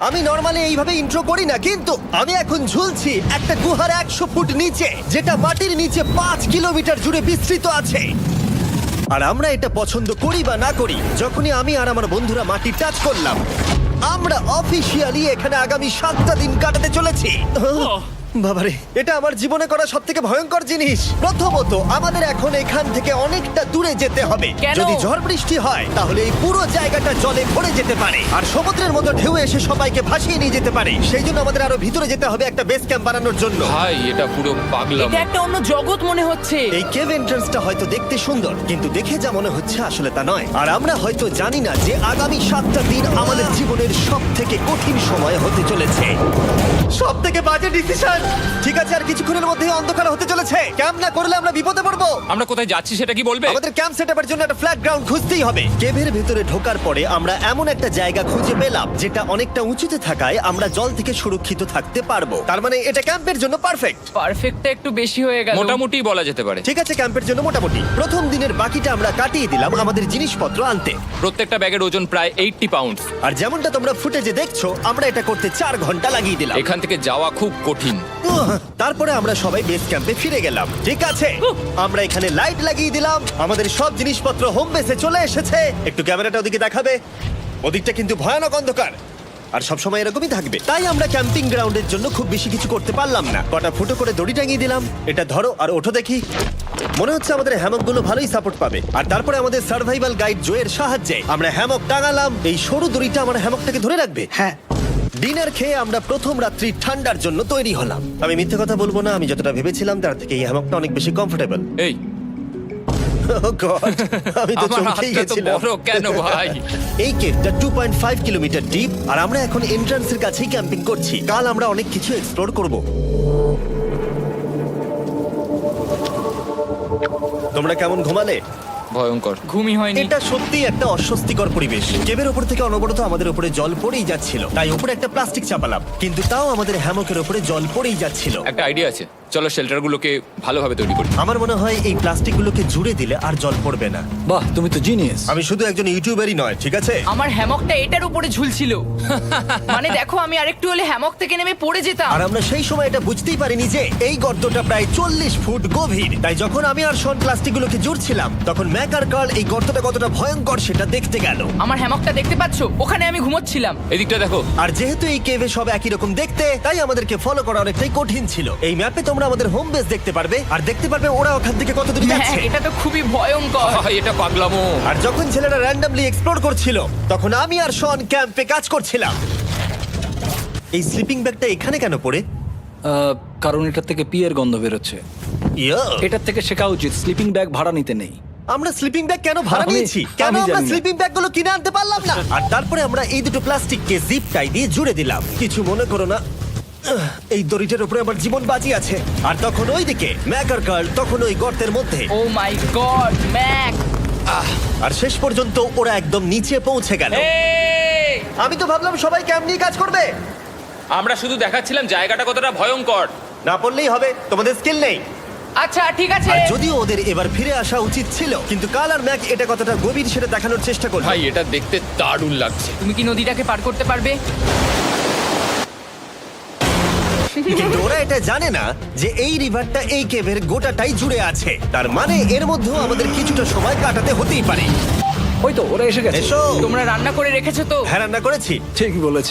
আমি নর্মালি এইভাবে ইন্ট্রো করি না, কিন্তু আমি এখন ঝুলছি একটা গুহার 100 ফুট নিচে, যেটা মাটির নিচে 5 কিলোমিটার জুড়ে বিস্তৃত আছে। আর আমরা এটা পছন্দ করি বা না করি, যখনই আমি আর আমার বন্ধুরা মাটি টাচ করলাম, আমরা অফিসিয়ালি এখানে আগামী 7টা দিন কাটাতে চলেছি। বাবারে, এটা আমার জীবনে করা সবথেকে ভয়ঙ্কর জিনিস। প্রথমত, আমাদের এখন এখান থেকে অনেকটা দূরে যেতে হবে। কেন? যদি ঝড় বৃষ্টি হয় তাহলে এই পুরো জায়গাটা জলে ভরে যেতে পারে, আর সমুদ্রের মতো ঢেউ এসে সবাইকে ভাসিয়ে নিয়ে যেতে পারে। সেই জন্য আমাদের আরো ভিতরে যেতে হবে একটা বেস ক্যাম্প বানানোর জন্য। ভাই এটা পুরো পাগলাম। এটা একটা অন্য জগৎ মনে হচ্ছে। এই কেভ এন্ট্রান্সটা হয়তো দেখতে সুন্দর, কিন্তু দেখে যা মনে হচ্ছে আসলে তা নয়। আর আমরা হয়তো জানি না যে আগামী 7টা দিন আমাদের জীবনের সব থেকে কঠিন সময় হতে চলেছে। সব থেকে বাজে ডিসিশন। ঠিক আছে, আর কিছুক্ষণের মধ্যেই অন্ধকার হতে চলেছে। ক্যাম্প না করলে আমরা বিপদে পড়বো। আমরা কোথায় যাচ্ছি সেটা কি বলবে? আমাদের ক্যাম্প সেটআপের জন্য একটা ফ্ল্যাট গ্রাউন্ড খুঁজতেই হবে। কেভের ভেতরে ঢোকার পরে আমরা এমন একটা জায়গা খুঁজে পেলাম যেটা অনেকটা উঁচুতে থাকায় আমরা জল থেকে সুরক্ষিত থাকতে পারবো। তার মানে এটা ক্যাম্পের জন্য পারফেক্ট। পারফেক্টটা একটু বেশি হয়ে গেল। মোটামুটি বলা যেতে পারে। ঠিক আছে, ক্যাম্পের জন্য মোটামুটি। প্রথম দিনের বাকিটা আমরা কাটিয়ে দিলাম আমাদের জিনিসপত্র আনতে। প্রত্যেকটা ব্যাগের ওজন প্রায় 80 পাউন্ড। আর যেমনটা তোমরা ফুটেজে দেখছো, আমরা এটা করতে 4 ঘন্টা লাগিয়ে দিলাম। এখান থেকে যাওয়া খুব কঠিন। তারপরে আমরা সবাই বেস ক্যাম্পে ফিরে গেলাম। ঠিক আছে, আমরা এখানে লাইট লাগিয়ে দিলাম। আমাদের সব জিনিসপত্র হোম বেসে চলে এসেছে। একটু ক্যামেরাটা ওদিকে দেখাবে? ওদিকটা কিন্তু ভয়ানক অন্ধকার, আর সবসময় এরকমই থাকবে। তাই আমরা ক্যাম্পিং গ্রাউন্ডের জন্য খুব বেশি কিছু করতে পারলাম না। কটা ফুটো করে দড়ি টাঙিয়ে দিলাম। এটা ধরো আর ওঠো দেখি। মনে হচ্ছে আমাদের হ্যামকগুলো ভালোই সাপোর্ট পাবে। আর তারপরে আমাদের সার্ভাইভাল গাইড জোয়ের সাহায্যে আমরা হ্যামক টাঙালাম। এই সরু দড়িটা আমার হ্যামকটাকে ধরে রাখবে। হ্যাঁ, ডিনার খেয়ে আমরা প্রথম রাত্রি ঠান্ডার জন্য তৈরি হলাম। আমি মিথ্যে কথা বলবো না, আমি যতটা ভেবেছিলাম তার থেকে এই হ্যামকটা অনেক বেশি কমফোর্টেবল। এই আমি তো আমার চমকেই হাতটা তো গেছিলাম। বড় কেন ভাই? এই কেভটা 2.5 কিলোমিটার ডিপ, আর আমরা এখন এন্ট্রান্সের কাছেই ক্যাম্পিং করছি। কাল আমরা অনেক কিছু এক্সপ্লোর করব। তোমরা কেমন ঘুমালে? ভয়ঙ্কর। ঘুমই হয়নি। এটা সত্যি একটা অস্বস্তিকর পরিবেশ। কেবের ওপর থেকে অনবরত আমাদের উপরে জল পড়েই যাচ্ছিল, তাই উপরে একটা প্লাস্টিক চাপালাম, কিন্তু তাও আমাদের হ্যামকের উপরে জল পড়েই যাচ্ছিল। একটা আইডিয়া আছে, চলো শেল্টারগুলোকে ভালোভাবে তৈরি করি। আমার মনে হয় এই প্লাস্টিকগুলোকে জুড়ে দিলে আর জল পড়বে না। বাহ, তুমি তো জিনিয়াস। আমি শুধু একজন ইউটিউবারই নয়, ঠিক আছে? আমার হ্যামকটা এটার উপরে ঝুলছিল। মানে দেখো, আমি আরেকটু হলে হ্যামক থেকে নেমে পড়ে যেতাম। আর আমরা সেই সময় এটা বুঝতেই পারিনি যে এই গর্তটা প্রায় 40 ফুট গভীর। তাই যখন আমি আর শন প্লাস্টিকগুলোকে জুড়ছিলাম, তখন ম্যাক আর কার্ল এই গর্তটা কতটা ভয়ঙ্কর সেটা দেখতে গেল। আমার হ্যামকটা দেখতে পাচ্ছো? ওখানে আমি ঘুমোচ্ছিলাম। এদিকটা দেখো। আর যেহেতু এই কেভে সব একই রকম দেখতে, তাই আমাদেরকে ফলো করা অনেকটাই কঠিন ছিল। এই ম্যাপে তোমরা আমাদের হোম বেস দেখতে পারবে, আর দেখতে পারবে ওরা ওখান থেকে কত দূর হ্যাঁ, যাচ্ছে। এটা তো খুবই ভয়ঙ্কর। ভাই এটা পাগলামো। আর যখন ছেলেরা র্যান্ডমলি এক্সপ্লোর করছিল, তখন আমি আর শন ক্যাম্পে কাজ করছিলাম। এই স্লিপিং ব্যাগটা এখানে কেন পড়ে? কারণ এটার থেকে পিয়ের গন্ধ বেরোচ্ছে। ইয়া, এটার থেকে শেখা উচিত স্লিপিং ব্যাগ ভাড়া নিতে নেই। আমরা স্লিপিং ব্যাগ কেন ভাড়া আমি- নিয়েছি? কেন আমি আমরা জানি না। স্লিপিং ব্যাগগুলো কিনে আনতে পারলাম না? আর তারপরে আমরা এই দুটো প্লাস্টিককে জিপ টাই দিয়ে জুড়ে দিলাম। কিছু মনে করো না, এই দড়িটার উপরে আমার জীবন বাজি আছে। আর তখন ওইদিকে ম্যাক আর কার্ল তখন ওই গর্তের মধ্যে। ও মাই গড, ম্যাক! আর শেষ পর্যন্ত ওরা একদম নিচে পৌঁছে গেল। এই! আমি তো ভাবলাম সবাই ক্যাম্প নিয়ে কাজ করবে। আমরা শুধু দেখাচ্ছিলাম জায়গাটা কতটা ভয়ঙ্কর। না পড়লেই হবে, তোমাদের স্কিল নেই। আচ্ছা ঠিক আছে। আর যদিও ওদের এবার ফিরে আসা উচিত ছিল, কিন্তু কাল আর ম্যাক এটা কতটা গভীর সেটা দেখানোর চেষ্টা করলো। ভাই এটা দেখতে দারুণ লাগছে। তুমি কি নদীটাকে পার করতে পারবে? কিন্তু ওরা এটা জানে না যে এই রিভারটা এই কেভের গোটাটাই জুড়ে আছে। তার মানে এর মধ্যেও আমাদের কিছুটা সময় কাটাতে হতেই পারে। ওই তো ওরা এসে গেছে। এসো। তোমরা রান্না করে রেখেছো তো? হ্যাঁ, রান্না করেছি। ঠিক বলেছ।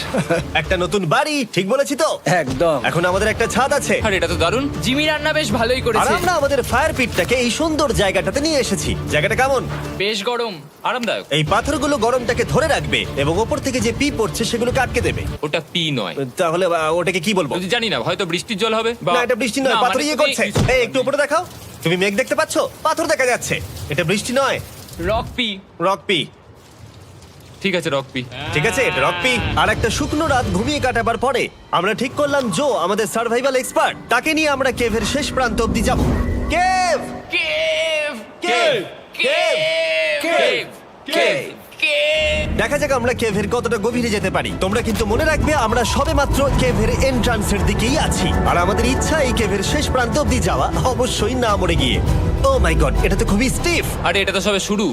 একটা নতুন বাড়ি, ঠিক বলেছি তো? একদম। এখন আমাদের একটা ছাদ আছে। আর এটা তো দারুণ। জিমি রান্না বেশ ভালোই আর করেছে। আমরা আমাদের ফায়ার পিটটাকে এই সুন্দর জায়গাটাতে নিয়ে এসেছি। জায়গাটা কেমন? বেশ গরম। আরামদায়ক। এই পাথরগুলো গরমটাকে ধরে রাখবে এবং ওপর থেকে যে পি পড়ছে সেগুলোকে আটকে দেবে। ওটা পি নয়। তাহলে ওটাকে কি বলবো? যদি জানি না, হয়তো বৃষ্টির জল হবে। না, এটা বৃষ্টি নয়, পাথর মানে ইয়ে তুমি করছে। এই একটু উপরে দেখাও। তুমি মেঘ দেখতে পাচ্ছো? পাথর দেখা যাচ্ছে। এটা বৃষ্টি নয়, রক পি। Rock P. ঠিক আছে, রক পি। ঠিক আছে, এটা রক পি। আর একটা শুকনো রাত ঘুমিয়ে কাটাবার পরে আমরা ঠিক করলাম জো আমাদের সার্ভাইভাল এক্সপার্ট, তাকে নিয়ে আমরা কেভের শেষ প্রান্ত অব্দি যাব। Cave, cave! Cave, cave, cave! Cave. দেখা যাক আমরা কেভের কতটা গভীরে যেতে পারি। তোমরা কিন্তু মনে রাখবে আমরা সবেমাত্র কেভের এন্ট্রান্সের দিকেই আছি, আর আমাদের ইচ্ছা এই কেভের শেষ প্রান্ত অব্দি যাওয়া, অবশ্যই না মরে গিয়ে। ও মাই গড, এটা তো খুবই স্টিফ। আরে এটা তো সবে শুরু।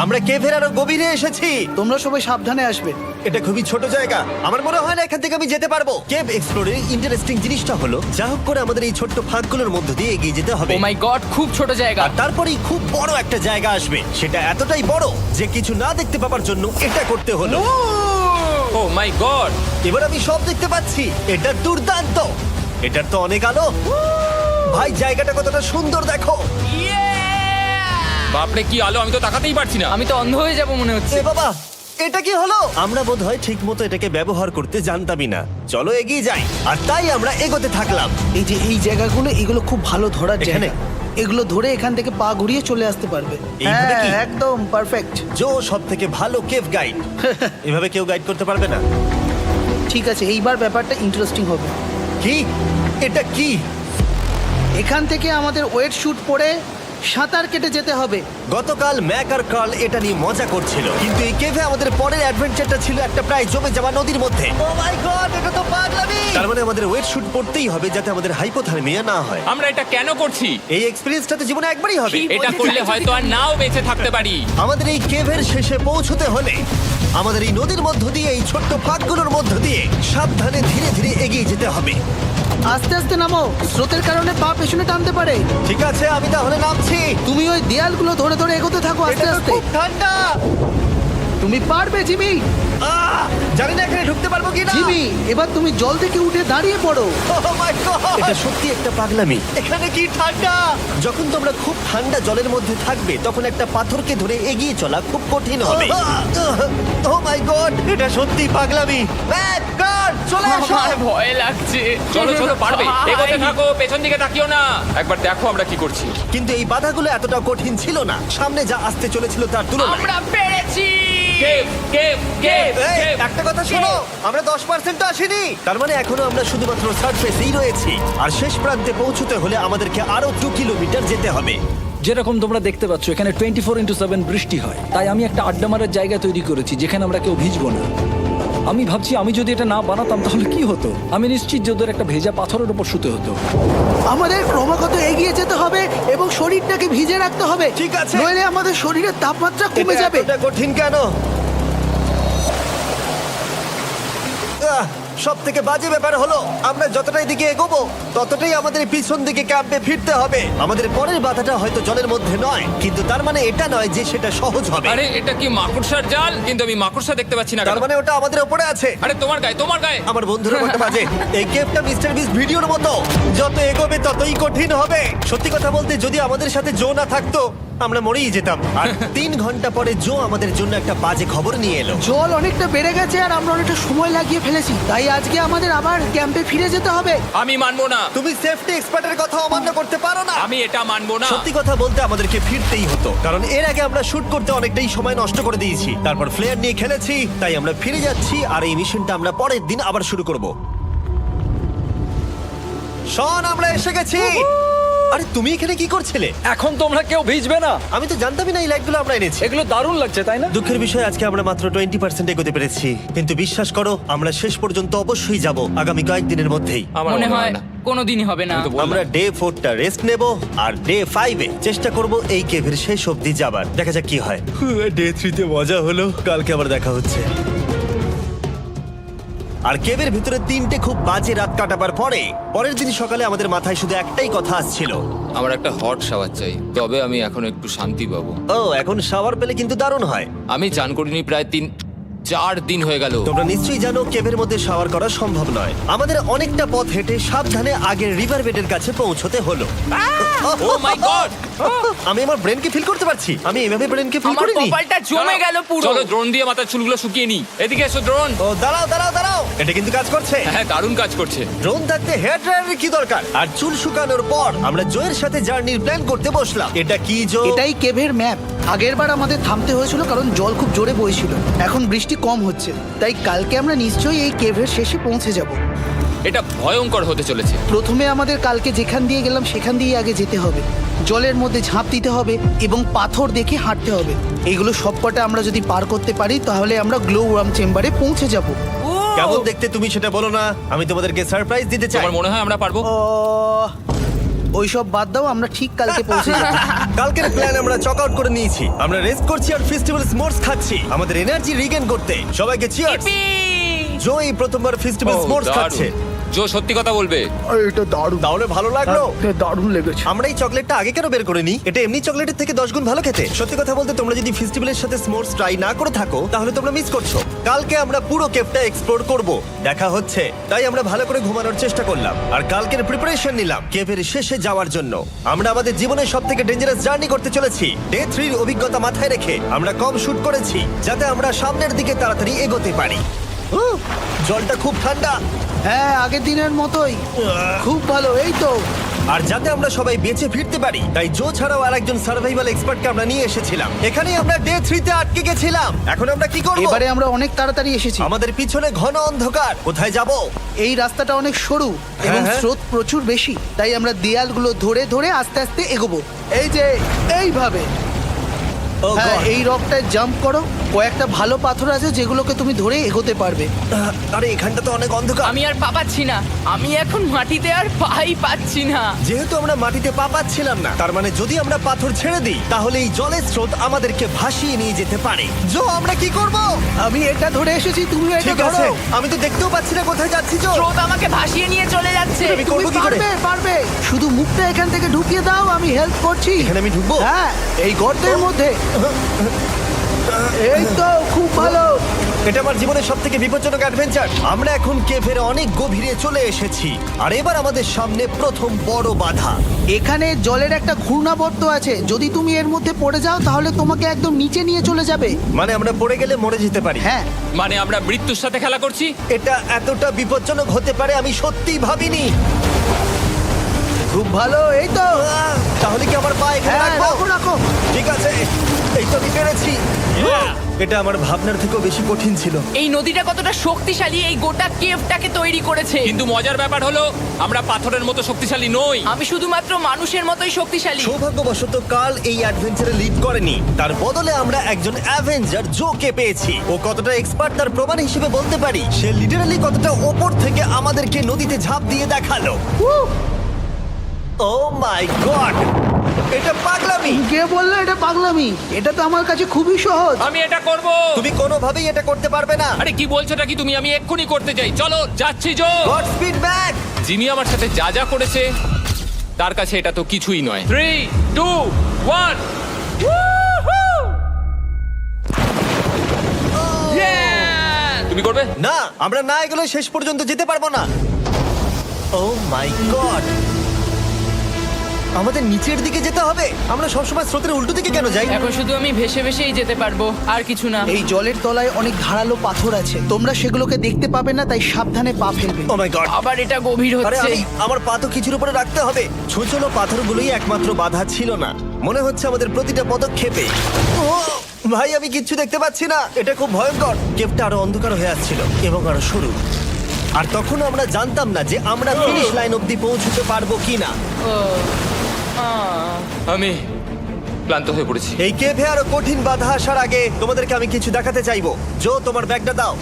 আমরা কেভের আরো গভীরে এসেছি। তোমরা সবাই সাবধানে আসবে। এটা খুবই ছোট জায়গা, আমার মনে হয় না এখান থেকে আমি যেতে পারবো। কেভ এক্সপ্লোরের ইন্টারেস্টিং জিনিসটা হলো যা হোক করে আমাদের এই ছোট্ট ফাঁকগুলোর মধ্য দিয়ে এগিয়ে যেতে হবে। ও মাই গড, খুব ছোট জায়গা। আর তারপরেই খুব বড় একটা জায়গা আসবে, সেটা এতটাই বড় যে কিছু না দেখতে পাওয়ার জন্য এটা করতে হলো। ও মাই গড। এবার আমি সব দেখতে পাচ্ছি, এটা দুর্দান্ত। এটার তো অনেক আলো। ভাই জায়গাটা কতটা সুন্দর দেখো। বাপরে কি আলো, আমি তো তাকাতেই পারছি না। আমি তো অন্ধ হয়ে যাব মনে হচ্ছে। এ বাবা, এটা কি হলো? আমরা বোধহয় ঠিক মতো এটাকে ব্যবহার করতে জানতামই না। চলো এগিয়ে যাই। আর তাই আমরা এগোতে থাকলাম। এই যে এই জায়গাগুলো, এগুলো খুব ভালো ধরার এখানে? জায়গা। এগুলো ধরে এখান থেকে পা ঘুরিয়ে চলে আসতে পারবে। এইভাবে কি? হ্যাঁ, একদম পারফেক্ট। জো সব থেকে ভালো কেভ গাইড। এভাবে কেউ গাইড করতে পারবে না। ঠিক আছে, এইবার ব্যাপারটা ইন্টারেস্টিং হবে। কি? এটা কি? এখান থেকে আমাদের ওয়েট শুট পরে সাঁতার কেটে যেতে হবে। গতকাল ম্যাক আর কার্ল এটা নিয়ে মজা করছিল, কিন্তু এই কেভে আমাদের পরের অ্যাডভেঞ্চারটা ছিল একটা প্রায় জমে যাওয়া নদীর মধ্যে। ও মাই গড, এটা তো পাগলামি! তার মানে আমাদের ওয়েট শুট পড়তেই হবে যাতে আমাদের হাইপোথার্মিয়া না হয়। আমরা এটা কেন করছি? এই এক্সপেরিয়েন্সটা তো জীবনে একবারই হবে। কি? এটা করলে হয়তো আর নাও বেঁচে থাকতে পারি। আমাদের এই কেভের শেষে পৌঁছতে হলে আমাদের এই নদীর মধ্য দিয়ে, এই ছোট্ট ফাঁকগুলোর মধ্য দিয়ে সাবধানে ধীরে ধীরে এগিয়ে যেতে হবে। আস্তে আস্তে নামো, স্রোতের কারণে পা পেছনে টানতে পারে। ঠিক আছে, আমি তাহলে নামছি। তুমি ওই দেয়ালগুলো ধরে ধরে এগোতে থাকো আস্তে এটা তো আস্তে। খুব ঠান্ডা। তুমি পারবে জিমি। জানি না এখানে ঢুকতে পারবো কিনা। জিমি, এবার তুমি জল থেকে উঠে দাঁড়িয়ে পড়ো। Oh my God! এটা সত্যি একটা পাগলামি। এখানে কি ঠান্ডা! যখন তোমরা খুব ঠান্ডা জলের মধ্যে থাকবে তখন একটা পাথরকে ধরে এগিয়ে চলা খুব কঠিন হবে। ও মাই গড, এটা সত্যি পাগলামি। ব্যাক গার্ড, চলে আসো। আমার ভয় লাগছে। চলো চলো, পারবে। ভাই। এগোতে থাকো, পেছন দিকে তাকিও না। একবার দেখো আমরা কি করছি। কিন্তু এই বাধাগুলো এতটা কঠিন ছিল না সামনে যা আসতে চলেছিল তার তুলনায়। আমরা পেরেছি। কেভ কেভ কেভ এই, কেভ। একটা কথা শোনো, আমরা 10% আসিনি। তার মানে এখনো আমরা শুধুমাত্র সার্ফেসেই রয়েছি, আর শেষ প্রান্তে পৌঁছতে হলে আমাদেরকে আরো 2 কিলোমিটার যেতে হবে। যেরকম তোমরা দেখতে পাচ্ছ এখানে 24/7 বৃষ্টি হয়, তাই আমি একটা আড্ডা মারার জায়গা তৈরি করেছি যেখানে আমরা কেউ ভিজবো না। আমি ভাবছি আমি যদি এটা না বানাতাম তাহলে কি হতো। আমি নিশ্চিত যে ওদের একটা ভেজা পাথরের উপর শুতে হতো। আমাদের ক্রমাগত এগিয়ে যেতে হবে এবং শরীরটাকে ভিজে রাখতে হবে। ঠিক আছে। নইলে আমাদের শরীরের তাপমাত্রা কমে এটা যাবে। এতটা কঠিন কেন? সব থেকে বাজে ব্যাপার হলো আমরা যতটাই দিকে এগোবো ততটাই আমাদের পিছন দিকে ক্যাম্পে ফিরতে হবে। আমাদের পরের বাধাটা হয়তো জলের মধ্যে নয়, কিন্তু তার মানে এটা নয় যে সেটা সহজ হবে। আরে এটা কি মাকড়সার জাল? কিন্তু আমি মাকড়সা দেখতে পাচ্ছি না তার কেন? মানে ওটা আমাদের উপরে আছে। আরে তোমার গায়ে, তোমার গায়ে। আমার বন্ধুরা বলতে বাজে, এই গেমটা মিস্টার বিস ভিডিওর মতো, যত এগোবে ততই কঠিন হবে। সত্যি কথা বলতে যদি আমাদের সাথে জো না থাকতো আমরা মরেই যেতাম। আর 3 ঘন্টা পরে জো আমাদের জন্য একটা বাজে খবর নিয়ে এলো। জল অনেকটা বেড়ে গেছে আর আমরা অনেকটা সময় লাগিয়ে ফেলেছি, তাই আজকে আমাদের আবার ক্যাম্পে ফিরে যেতে হবে। আমি মানবো না। তুমি সেফটি এক্সপার্টের কথা অমান্য করতে পারো না। আমি এটা মানবো না। সত্যি কথা বলতে আমাদেরকে ফিরতেই হতো, কারণ এর আগে আমরা শুট করতে অনেকটাই সময় নষ্ট করে দিয়েছি। তারপর ফ্লেয়ার নিয়ে খেলেছি, তাই আমরা ফিরে যাচ্ছি আর এই মিশনটা আমরা পরের দিন আবার শুরু করব। শন, আমরা এসে গেছি। আরে তুমি এখানে কি করছিলে? এখন তোমরা কেউ ভিজবে না। আমি তো জানতামই না এই লাইটগুলো আমরা এনেছি। এগুলো দারুণ লাগছে তাই না? দুঃখের বিষয় আজকে আমরা মাত্র 20% এগোতে পেরেছি, কিন্তু বিশ্বাস করো আমরা শেষ পর্যন্ত অবশ্যই যাব আগামী কয়েকদিনের মধ্যেই। আমার মনে হয় না। কোনোদিনই হবে না। আমি তো বললাম। আমরা ডে 4টা রেস্ট নেব আর ডে 5-এ চেষ্টা করব এই কেভের শেষ অবধি যাবার। দেখা যাক কি হয়। ডে 3-তে মজা হলো, কালকে আবার দেখা হচ্ছে। আর কেভের ভিতরে 3টে খুব বাজে রাত কাটাবার পরে পরের দিন সকালে আমাদের মাথায় শুধু একটাই কথা আসছিল, আমার একটা হট শাওয়ার চাই, তবে আমি এখন একটু শান্তি পাবো। ও এখন শাওয়ার পেলে কিন্তু দারুণ হয়। আমি চান করিনি প্রায় 3-4 দিন হয়ে গেল। তোমরা নিশ্চয়ই জানো কেভের মধ্যে শাওয়ার করা সম্ভব নয়। আমাদের অনেকটা পথ হেঁটে সাবধানে আগের রিভার বেডের কাছে পৌঁছতে হলো। ও মাই গড! আমি আমার ব্রেনকে ফিল করতে পারছি। আমি এভাবে ব্রেনকে ফিল আমার করিনি। কপালটা জমে গেল পুরো। চলো ড্রোন দিয়ে মাথার চুলগুলো শুকিয়ে নি। এদিকে এসো ড্রোন। ও দাঁড়াও দাঁড়াও দাঁড়াও, এটা কিন্তু কাজ করছে। হ্যাঁ দারুণ কাজ করছে। ড্রোন থাকতে হেয়ার ড্রায়ারের কি দরকার? আর চুল শুকানোর পর আমরা জয়ের সাথে জার্নির প্ল্যান করতে বসলাম। এটা কি জো? এটাই কেভের ম্যাপ। আগেরবার আমাদের থামতে হয়েছিল কারণ জল খুব জোরে বইছিল। এখন বৃষ্টি কম হচ্ছে, তাই কালকে আমরা নিশ্চয়ই এই কেভের শেষে পৌঁছে যাব। এটা ভয়ঙ্কর হতে চলেছে। প্রথমে আমাদের কালকে যেখান দিয়ে গেলাম সেখান দিয়ে আগে যেতে হবে। জলের মধ্যে ঝাঁপ দিতে হবে এবং পাথর দেখে হাঁটতে হবে। এগুলো সবকটা আমরা যদি পার করতে পারি তাহলে আমরা গ্লো ওয়ার্ম চেম্বারে পৌঁছে যাব। কেমন দেখতে তুমি সেটা বলো না, আমি তোমাদেরকে সারপ্রাইজ দিতে চাই। তোমার মনে হয় আমরা পারবো? ওইসব বাদ দাও, আমরা ঠিক কালকে পৌঁছে যাবো। কালকের প্ল্যান আমরা চক আউট করে নিয়েছি। আমরা রেস্ট করছি আর ফেস্টিভ্যাল স্মোর্স খাচ্ছি আমাদের এনার্জি রিগেন করতে। সবাইকে চিয়ার্স। জো এই প্রথমবার ফেস্টিভ্যাল ও, স্মোর্স দারুণ। খাচ্ছে। জো সত্যি কথা বলবে। এটা দারুণ, তাহলে ভালো লাগলো? দারুণ লেগেছে। আমরা এই চকলেটটা আগে কেন বের করিনি? এটা এমনি চকলেটের থেকে 10 গুণ ভালো খেতে। সত্যি কথা বলতে তোমরা যদি ফেস্টিভ্যালের সাথে স্মোর্স ট্রাই না করে থাকো তাহলে তোমরা মিস করছো। কালকে আমরা পুরো কেভটা এক্সপ্লোর করব, দেখা হচ্ছে। তাই আমরা ভালো করে ঘুমানোর চেষ্টা করলাম আর কালকের প্রিপারেশন নিলাম কেভের শেষে যাওয়ার জন্য। আমরা আমাদের জীবনের সবথেকে ডেঞ্জারাস জার্নি করতে চলেছি। ডে 3 এর অভিজ্ঞতা মাথায় রেখে আমরা কম শুট করেছি যাতে আমরা সামনের দিকে তাড়াতাড়ি এগোতে পারি। উহ, জলটা খুব ঠান্ডা। হ্যাঁ, আগের দিনের মতোই, খুব ভালো। এই তো আর যাতে আমরা সবাই বেঁচে ফিরতে পারি তাই জো ছাড়াও আরেকজন সার্ভাইভাল এক্সপার্টকে আমরা নিয়ে এসেছিলাম। এখানেই আমরা ডে 3 তে আটকে গেছিলাম। এখন আমরা কি করব? এবারে আমরা অনেক তাড়াতাড়ি এসেছি। আমাদের পিছনে ঘন অন্ধকার, কোথায় যাব? এই রাস্তাটা অনেক সরু এবং হ্যাঁ। স্রোত প্রচুর বেশি, তাই আমরা দেয়ালগুলো ধরে ধরে আস্তে আস্তে এগোবো। এই যে এইভাবে। Oh হ্যাঁ, God! এই রকটায় জাম্প করো। কয়েকটা ভালো পাথর আছে যেগুলোকে তুমি ধরে এগোতে পারবে। আরে এখানটা তো অনেক অন্ধকার। আমি আর পা পাচ্ছি না, আমি এখন মাটিতে আর পাই পাচ্ছি না। যেহেতু আমরা মাটিতে পা পাচ্ছিলাম না, তার মানে যদি আমরা পাথর ছেড়ে দিই তাহলে এই জলের স্রোত আমাদেরকে ভাসিয়ে নিয়ে যেতে পারে। জো, আমরা কি করব? আমি এটা ধরে এসেছি, তুমি এটা ঠিক আছে, ধরো। আমি তো দেখতেও পাচ্ছি না কোথায় যাচ্ছি। জো, স্রোত আমাকে ভাসিয়ে নিয়ে চলে যাচ্ছে। আমি তুমি করবো কি করে? পারবে, পারবে। শুধু মুখটা এখান থেকে ঢুকিয়ে দাও, আমি হেল্প করছি। এখানে আমি ঢুকবো? হ্যাঁ, এই গর্তের মধ্যে। এই তো, খুব ভালো। এটা আমার জীবনের সবথেকে বিপজ্জনক অ্যাডভেঞ্চার। আমরা এখন কেভের অনেক গভীরে চলে এসেছি আর এবার আমাদের সামনে প্রথম বড় বাধা। এখানে জলের একটা ঘূর্ণাবর্ত আছে, যদি তুমি এর মধ্যে পড়ে যাও তাহলে তোমাকে একদম নিচে নিয়ে চলে যাবে। মানে আমরা পড়ে গেলে মরে যেতে পারি। হ্যাঁ, মানে আমরা মৃত্যুর সাথে খেলা করছি। এটা এতটা বিপজ্জনক হতে পারে আমি সত্যিই ভাবিনি। খুব ভালো। এই তো, তাহলে কি আমার পা এখানে হ্যাঁ, রাখবো? রাখো রাখো। ঠিক আছে, এই তো আমি পেরেছি। এটা আমার ভাবনার থেকেও বেশি কঠিন ছিল। এই নদীটা কতটা শক্তিশালী এই গোটা কেভটাকে তৈরি করেছে। কিন্তু মজার ব্যাপার হলো আমরা পাথরের মতো শক্তিশালী নই। আমি শুধুমাত্র মানুষের মতোই শক্তিশালী। সৌভাগ্যবশত কার্ল এই অ্যাডভেঞ্চারে লিড করেনি, তার বদলে আমরা একজন অ্যাভেঞ্জার জোকে পেয়েছি। ও কতটা এক্সপার্ট তার প্রমাণ হিসেবে বলতে পারি। সে লিটারালি কতটা ওপর থেকে আমাদেরকে নদীতে ঝাঁপ দিয়ে দেখালো। ও মাই গড, এটা পাগলামি। কে বললো এটা পাগলামি? এটা তো আমার কাছে খুবই সহজ। আমি এটা করব। তুমি কোনোভাবেই এটা করতে পারবে না। আরে কি বলছোটা কি তুমি? আমি এক্ষুনি করতে চাই। চলো যাচ্ছি Joe. God speed back. Jimmy আমার সাথে যা যা করেছে তার কাছে এটা তো কিছুই নয়। 3, 2, 1। তুমি করবে? না, আমরা না এগুলো শেষ পর্যন্ত যেতে পারবো না। ও মাই গড, আমাদের নিচের দিকে যেতে হবে। আমরা সবসময় স্রোতের উল্টো দিকে কেন যাই? এখন শুধু আমি ভেসে ভেসেই যেতে পারবো, আর কিছু না। এই জলের তলায় অনেক ধারালো পাথর আছে, তোমরা সেগুলোকে দেখতে পাবে না, তাই সাবধানে পা ফেলবে। ও মাই গড, আবার এটা গভীর আরে হচ্ছে। আমার পা তো কিছুর উপরে রাখতে হবে। ছোট পাথরগুলোই একমাত্র বাধা ছিল না, মনে হচ্ছে আমাদের প্রতিটা পদক্ষেপে। ও ভাই, আমি কিচ্ছু দেখতে পাচ্ছি না। এটা খুব ভয়ঙ্কর। কেভটা আরো অন্ধকার হয়ে আসছিল এবং আরো সরু। আর তখন আমরা জানতাম না যে আমরা ফিনিশ লাইন অবধি পৌঁছতে পারবো কিনা। আমি ক্লান্ত হয়ে পড়েছি। এই কেভে আরো কঠিন বাধা আসার আগে তোমাদেরকে আমি কিছু দেখাতে চাইবো। জো, তোমার ব্যাগটা দাও।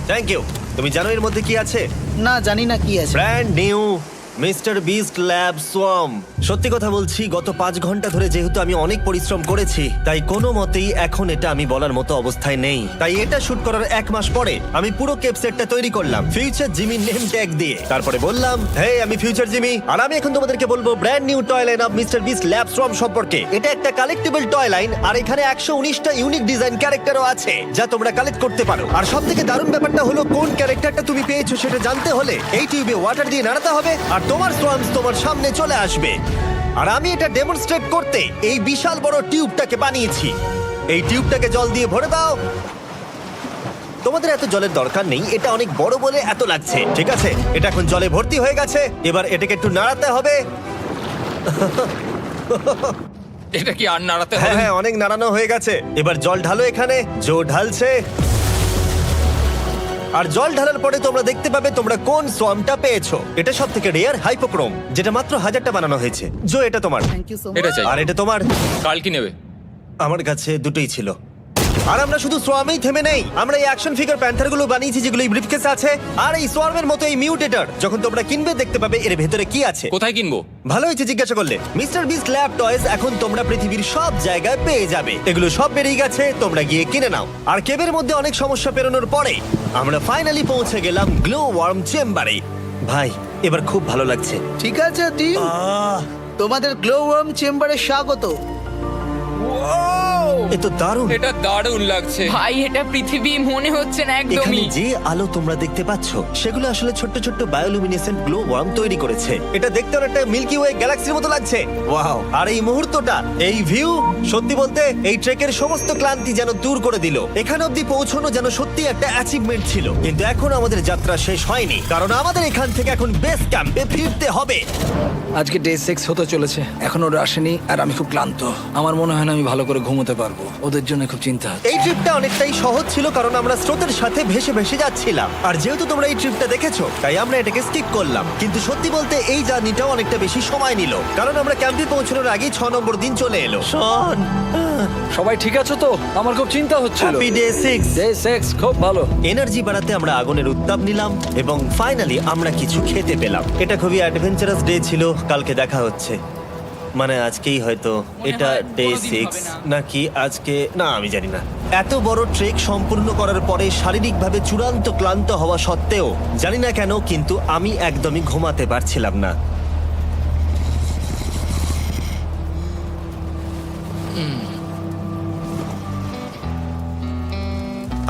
Thank you. তুমি জানো এর মধ্যে কি আছে? না, জানি না কি আছে। Brand new mister beast lab swamp. সত্যি কথা বলছি, গত 5 ঘন্টা ধরে যেহেতু আমি অনেক পরিশ্রম করেছি, তাই কোনো মতেই এখন এটা আমি বলার মতো অবস্থায় নেই। তাই এটা শুট করার 1 মাস পরে আমি পুরো কেপ সেটটা তৈরি করলাম ফিউচার জিমি নেম ট্যাগ দিয়ে। তারপরে বললাম, হে, আমি ফিউচার জিমি, আর আমি এখন তোমাদেরকে বলবো brand new toy line of mister beast lab swamp সম্পর্কে। এটা একটা কালেক্টেবল টয় লাইন, আর এখানে 119টা ইউনিক ডিজাইন ক্যারেক্টারও আছে যা তোমরা কালেক্ট করতে পারো। আর সবথেকে দারুণ ব্যাপারটা হলো, কোন ক্যারেক্টারটা তুমি পেয়েছো সেটা জানতে হলে এই টিউবে ওয়াটার দিয়ে নাড়াতে হবে আর তোমার সোয়ামস তোমার সামনে চলে আসবে। আর আমি এটা ডেমনস্ট্রেট করতে এই বিশাল বড় টিউবটাকে বানিয়েছি। এই টিউবটাকে জল দিয়ে ভরে দাও। তোমাদের এত জলের দরকার নেই, এটা অনেক বড় বলে এত লাগছে। ঠিক আছে, এটা এখন জলে ভর্তি হয়ে গেছে। এবার এটাকে একটু নাড়াতে হবে। এটা কি আর নাড়াতে হ্যাঁ হবে? হ্যাঁ, অনেক নাড়ানো হয়ে গেছে। এবার জল ঢালো এখানে। জো ঢালছে। আর জল ঢালার পরে তোমরা দেখতে পাবে তোমরা কোন সোয়ামটা পেয়েছো। এটা সব থেকে রেয়ার হাইপোক্রোম, যেটা মাত্র 1000টা বানানো হয়েছে। জো, এটা তোমার। থ্যাংক ইউ সো এটা চাই। আর এটা তোমার। কাল কি নেবে? আমার কাছে দুটোই ছিল। আর আমরা শুধু সোয়ামেই থেমে নেই, আমরা এই অ্যাকশন ফিগার প্যান্থারগুলো বানিয়েছি যেগুলো এই ব্রিফকেসে আছে, আর এই সোয়ার্মের মতো এই মিউটেটর। যখন তোমরা কিনবে দেখতে পাবে এর ভেতরে কি আছে। কোথায় কিনবো? ভালো হয়েছে জিজ্ঞাসা করলে। মিস্টার বিস্ট ল্যাব টয়েস এখন তোমরা পৃথিবীর সব জায়গায় পেয়ে যাবে। এগুলো সব বেরিয়ে গেছে, তোমরা গিয়ে কিনে নাও। আর কেবের মধ্যে অনেক সমস্যা পেরোনোর পরে আমরা ফাইনালি পৌঁছে গেলাম গ্লো ওয়ার্ম চেম্বারে। ভাই এবার খুব ভালো লাগছে। ঠিক আছে টিম, তোমাদের গ্লো ওয়ার্ম চেম্বারে স্বাগত। এ তো দারুণ। এটা দারুণ লাগছে। ভাই এটা পৃথিবী মনে হচ্ছে না এখানে একদমই। যে আলো তোমরা দেখতে পাচ্ছ সেগুলো আসলে ছোট্ট ছোট্ট বায়োলুমিনেসেন্ট গ্লো ওয়ার্ম তৈরি করেছে। এটা দেখতে অনেকটা মিল্কি ওয়ে গ্যালাক্সির মতো লাগছে। ওয়াও! আর এই মুহূর্তটা, এই ভিউ, সত্যি বলতে এই ট্রেকের সমস্ত ক্লান্তি যেন দূর করে দিল। এখানে অবধি পৌঁছানো যেন সত্যি একটা অ্যাচিভমেন্ট ছিল। কিন্তু এখন আমাদের যাত্রা শেষ হয়নি, কারণ আমাদের এখান থেকে এখন বেস ক্যাম্পে ফিরতে হবে। আজকে ডে 6 হতে চলেছে, এখনো ওরা আসেনি আর আমি খুব ক্লান্ত। আমার মনে হয় না আমি ভালো করে ঘুমোতে পারবো, ওদের জন্য খুব চিন্তা হচ্ছে। এই ট্রিপটা অনেকটাই সহজ ছিল কারণ আমরা স্রোতের সাথে ভেসে ভেসে যাচ্ছিলাম। আর যেহেতু তোমরা এই ট্রিপটা দেখেছো তাই আমরা এটাকে স্কিপ করলাম। কিন্তু সত্যি বলতে এই জার্নিটাও অনেকটা বেশি সময় নিল, কারণ আমরা ক্যাম্পে পৌঁছানোর আগেই 6 নম্বর দিন চলে এলো। শন, সবাই ঠিক আছে তো? আমার খুব চিন্তা হচ্ছিল। Happy day 6। ডে 6 খুব ভালো। এনার্জি বাড়াতে আমরা আগুনের উত্তাপ নিলাম এবং ফাইনালি আমরা কিছু খেতে পেলাম। এটা খুবই অ্যাডভেঞ্চারাস ডে ছিল। কালকে দেখা হচ্ছে, মানে আজকেই হয়তো। এটা হয় ডে কোনোদিন 6 হবে না। নাকি আজকে, না আমি জানি না। এত বড় ট্রেক সম্পূর্ণ করার পরে শারীরিকভাবে চূড়ান্ত ক্লান্ত হওয়া সত্ত্বেও জানি না কেন কিন্তু আমি একদমই ঘুমাতে পারছিলাম না।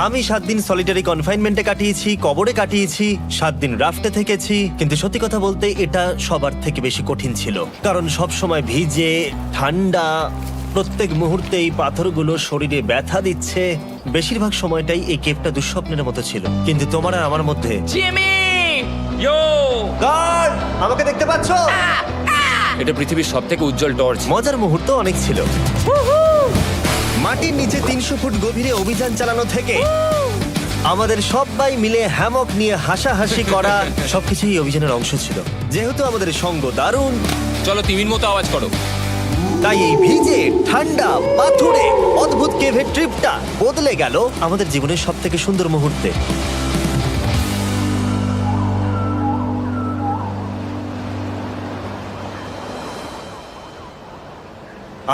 আমি 7 দিন সলিটারি কনফাইনমেন্টে কাটিয়েছি, কবরে কাটিয়েছি, 7 দিন রাফটে থেকেছি। কিন্তু সত্যি কথা বলতে এটা সবার থেকে বেশি কঠিন ছিল, কারণ সব সময় ভিজে, ঠান্ডা, প্রত্যেক মুহূর্তে এই পাথরগুলো শরীরে ব্যথা দিচ্ছে। বেশিরভাগ সময়টাই এই কেপটা দুঃস্বপ্নের মতো ছিল। কিন্তু তোমার আর আমার মধ্যে জিমি! ইয়ো! গার্ড, আমাকে দেখতে পাচ্ছো? এটা পৃথিবীর সবথেকে উজ্জ্বল টর্চ। মজার মুহূর্ত অনেক ছিল। মাটির নিচে 300 ফুট গভীরে অভিযান চালানো থেকে আমাদের সবাই মিলে হ্যামক নিয়ে হাসাহাসি করা সবকিছুই অভিযানের অংশ ছিল। যেহেতু আমাদের সঙ্গ দারুণ, চলো তিমির মতো আওয়াজ করো। তাই এই ভিজে, ঠান্ডা, পাথুরে অদ্ভুত কেভের ট্রিপটা বদলে গেল আমাদের জীবনের সব থেকে সুন্দর মুহূর্তে।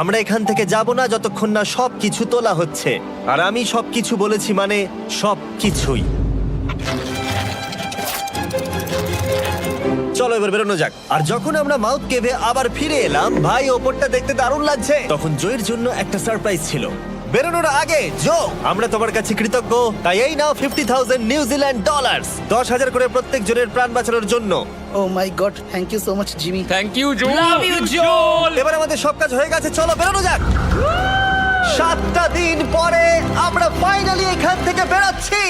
আমরা এখান থেকে যাব না যতক্ষণ না সবকিছু তোলা হচ্ছে। আর আমি সবকিছু বলেছি মানে সবকিছুই। চলো এবার বেরোনো যাক। আর যখন আমরা মাউথ কেভে আবার ফিরে এলাম, ভাই ওপরটা দেখতে দারুণ লাগছে। তখন জয়ের জন্য একটা সারপ্রাইজ ছিল। বেরোনোর আগে জো, আমরা তোমার কাছে কৃতজ্ঞ। তাই এই নাও $50,000 নিউজিল্যান্ড ডলার, 10,000 করে প্রত্যেক জনের প্রাণ বাঁচানোর জন্য। Oh my God, thank you so much Jimmy. Thank you Joe. Love you, Joel! এবার আমাদের সব কাজ হয়ে গেছে, চলো বেরোনো যাক। 7টা দিন পরে আমরা ফাইনালি এখান থেকে বেরোচ্ছি।